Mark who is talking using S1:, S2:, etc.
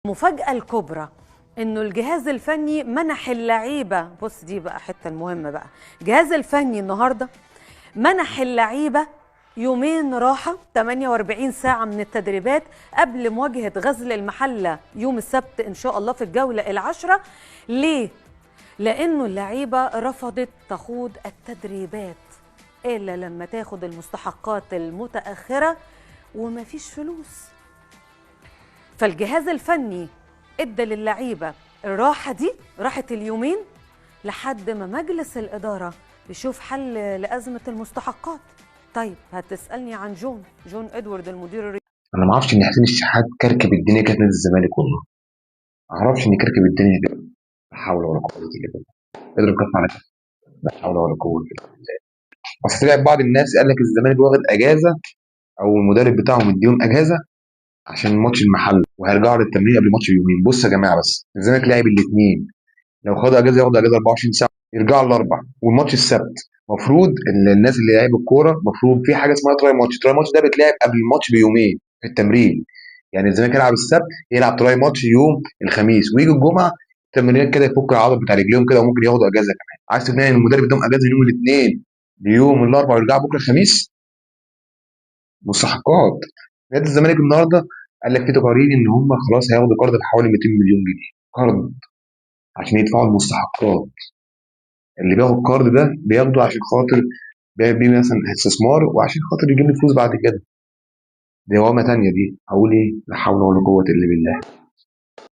S1: المفاجأة الكبرى انه الجهاز الفني منح اللعيبة، بص دي بقى حتة المهمة بقى، الجهاز الفني النهاردة منح اللعيبة يومين راحة 48 ساعة من التدريبات قبل مواجهة غزل المحلة يوم السبت إن شاء الله في الجولة ال10. ليه؟ لأنه اللعيبة رفضت تخوض التدريبات إلا لما تاخد المستحقات المتأخرة ومفيش فلوس. فالجهاز الفني ادى للعيبة الراحة دي، راحة اليومين لحد ما مجلس الإدارة يشوف حل لأزمة المستحقات. طيب هتسألني عن جون إدوارد المدير الرياضي.
S2: انا ما اعرفش ان حسين الشحات كركب الدنيا كده في نادي الزمالك، والله ما اعرفش ان كركب الدنيا كده. لا حول ولا قوه الا بالله. قدر كف على كده. لا حول ولا قوه الا بالله. اصل طلع بعض الناس قال لك الزمالك واخد اجازه، او المدرب بتاعهم مديهم اجازه عشان ماتش المحل وهيرجعوا للتمرين قبل الماتش بيومين. بص يا جماعه، بس الزمالك لعب الاثنين، لو خدوا اجازه ياخدوا اجازه 24 ساعه، يرجعوا الاربع والماتش السبت. المفروض ان الناس اللي لعيب الكوره المفروض في حاجه اسمها تراي ماتش. تراي ماتش ده بيتلعب قبل الماتش بيومين في التمرين. يعني الزمالك يلعب السبت، يلعب تراي ماتش يوم الخميس، ويجي الجمعه تمرينات كده يفك العضل بتاع رجليهم كده، وممكن ياخدوا اجازه كمان. عايز تقنعني ان المدرب ادهم اجازه يوم الاثنين ليوم الاربعاء ويرجع بكره الخميس؟ مستحقات. نادي الزمالك النهارده قال لك في تقارير ان هم خلاص هياخدوا قرض بحوالي 200 مليون جنيه قرض عشان يدفعوا المستحقات. اللي بياخد قرض ده بياخده عشان خاطر بيه مثلا استثمار، وعشان خاطر يجيب له فلوس بعد كده. دي دوامه تانيه دي. هقول ايه؟ لا حول ولا قوه الا بالله.